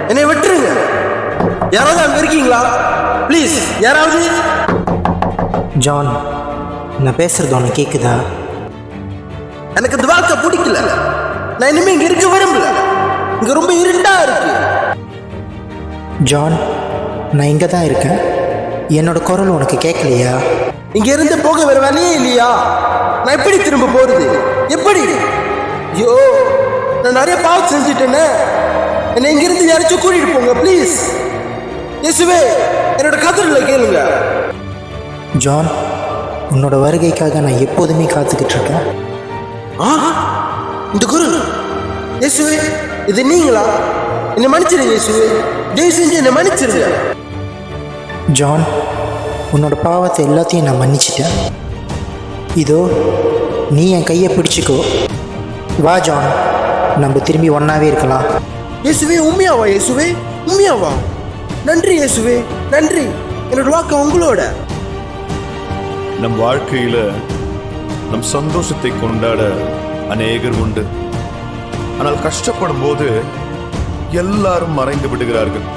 என்னை விட்டுருங்க. யாராவது அங்க இருக்கீங்களா? ப்ளீஸ் யாராவது. ஜான், நான் பேசுறது உனக்கு கேக்குதா? எனக்கு இந்த வாழ்க்கை பிடிக்கல. நான் இனிமே இங்க இருக்க விரும்பல. இங்க ரொம்ப இருண்டா இருக்கு. ஜான், நான் இங்கே தான் இருக்கேன். என்னோட குரல் உனக்கு கேட்கலையா? இங்க இருந்து போக வேற வழியே இல்லையா? நான் எப்படி திரும்ப போறது? எப்படி? ஐயோ, நான் நிறைய பாவம் செஞ்சுட்டேன்னு. என்னை இங்க இருந்து யாராச்சும் கூட்டிட்டு போங்க ப்ளீஸ். இயேசுவே, என்னோட கதறல கேளுங்க. ஜான், உன்னோட வருகைக்காக நான் எப்போதுமே காத்துக்கிட்டு இருக்கேன். இந்த குரு இயேசுவே, இது நீங்களா? என்னை மன்னிச்சிருங்க இயேசுவே, தயவு செஞ்சு என்னை மன்னிச்சிருங்க. ஜான், உன்னோட பாவத்தை எல்லாத்தையும் நான் மன்னிச்சிட்டேன். இதோ நீ என் கையை பிடிச்சிக்கோ. வா ஜான், நம்ம திரும்பி ஒன்றாவே இருக்கலாம். இயேசுவே, உண்மையாவா? இயேசுவே, உண்மையாவா? நன்றி இயேசுவே, நன்றி. என்னோட வாக்கு உங்களோட. நம் வாழ்க்கையில நம் சந்தோஷத்தை கொண்டாட அநேகர் உண்டு. ஆனால் கஷ்டப்படும் போது எல்லாரும் மறைந்து விடுகிறார்கள்.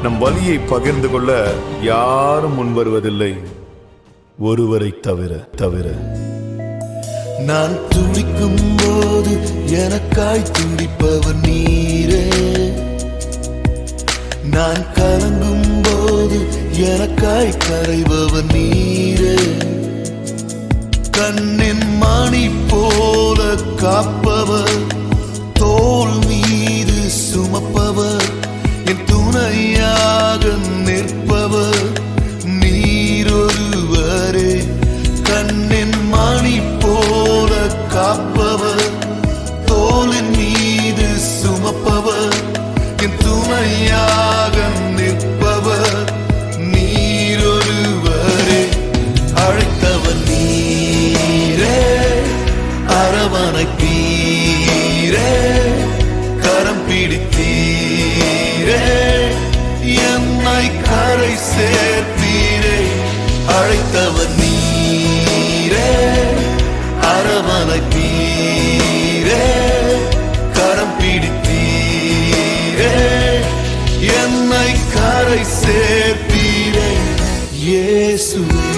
நம் வலியை பகிர்ந்து கொள்ள யாரும் முன் வருவதில்லை, ஒருவரை தவிர. நான் துடிக்கும் போது எனக்காய் துடிப்பவர் நீரே. நான் கலங்கும் போது எனக்காய் கரைபவர் நீரே. கண்ணின் மணி போல காப்பவர், தோள் மீது சுமப்பவர், என் துணையாக நிற்பவர் நீரொருவரே. கண்ணின் மணி போல காப்பவர், தோளின் மீது சுமப்பவர், என் துணையாக நிற்பவர் நீரொருவரே. அழைத்தவர் நீரே, அரவணைத்தீரே, கரம் பிடித்தீரே, என்னை கரை சேர்த்தீரே. அழைத்தவர் நீரே, அரவணைத்தீரே, கரம் பிடித்தீரே, என்னை கரை சேர்த்தீரே. இயேசுவே,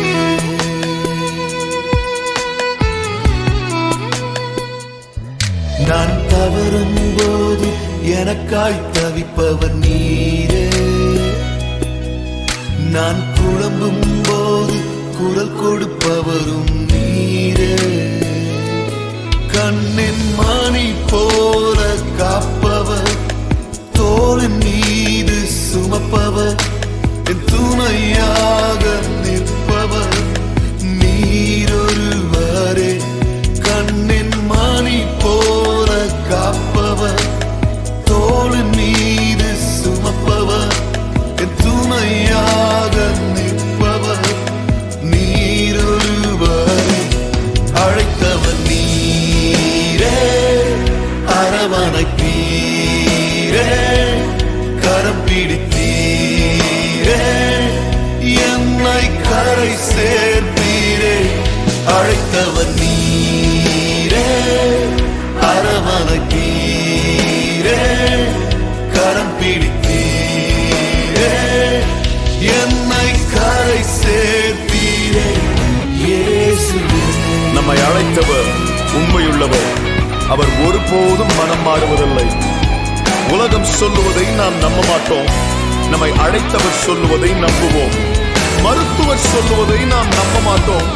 நான் தவறும் போது எனக்காய் தவிப்பவர் நீரே. நான் குழம்பும் போது குரல் கொடுப்பவரும் நீரே. கண்ணின் மணி போல காப்பவர், தோளின் மீது சுமப்பவர், என் துணையாக நிற்பவர் நீரொருவரே. கண்ணின் மணி போல காப்பவர், தோளின் மீது சுமப்பவர், என் துணையாக நிற்பவர் நீரொருவரே. அழைத்தவர் நீரே, அரவணைத்தீரே, கரம் பிடித்தீரே, என்னை கரை சேர்த்தீரே. அழைத்தவர் நீரே, அரவணைத்தீரே, கரம் பிடித்தீரே, என்னை கரை சேர்த்தீரே. இயேசுவே, நம்மை அழைத்தவர் உண்மையுள்ளவர். அவர் ஒருபோதும் மனம் மாறுவதில்லை. உலகம் சொல்லுவதை நாம் நம்ப மாட்டோம். நம்மை அழைத்தவர் சொல்லுவதை நம்புவோம். மருத்துவர் சொல்லுவதை நாம் நம்ப மாட்டோம்.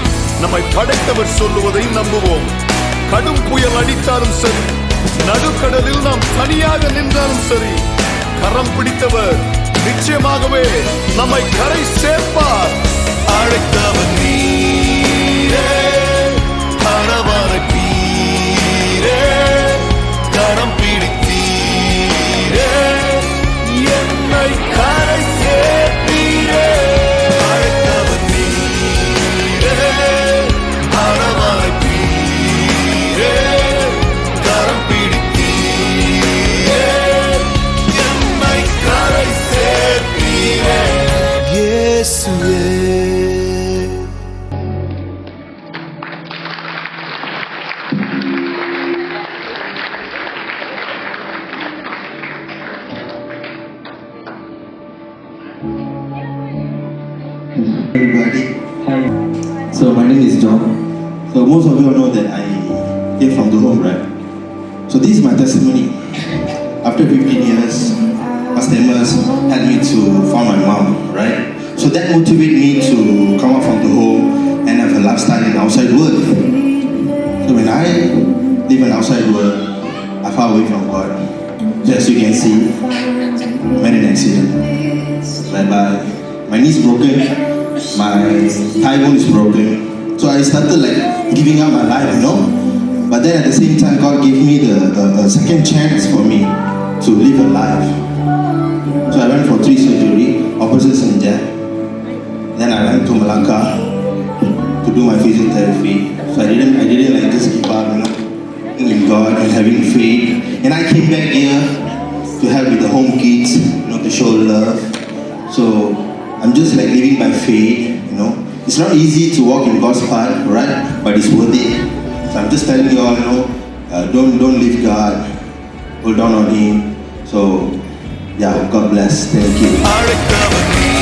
நம்மை படைத்தவர் சொல்லுவதை நம்புவோம். கடும் புயல் அடித்தாலும் சரி, நடுக்கடலில் நாம் தனியாக நின்றாலும் சரி, கரம் பிடித்தவர் நிச்சயமாகவே நம்மை கரை சேர்ப்பார். அழைத்தவர் நீரே, அரவணைத்தீரே, கரம் பிடித்தீரே, என்னை கரை சேர்த்தீரே. அழைத்தவர் நீரே, அரவணைத்தீரே, கரம் பிடித்தீரே, என்னை கரை சேர்த்தீரே. இயேசுவே, everybody. So my name is John. So most of you all know that I came from the home, right? So this is my testimony. After 15 years, Pastor Amos helped me to find my mom, right? So that motivated me to come out from the home and have a lifestyle in the outside world. So when I live in the outside world, I far away from God. So as you can see, I met an accident. Whereby my knee is broken, my thigh bone is broken. So I started like giving up my life, you know. But then at the same time, God gave me the second chance for me to live a life. So I went for 3 surgery, operations in India. Then I went to Malacca to do my physiotherapy. So I didn't like just give up, you know, in God and having faith. And I came back here to help with the home kids, you know, to show love. So I'm just like living by faith, you know. It's not easy to walk in God's path, right? But it's worth it. So I'm just telling you all, you know, don't leave God, hold on Him. So yeah, God bless. Thank you. அழைத்தவர் நீரே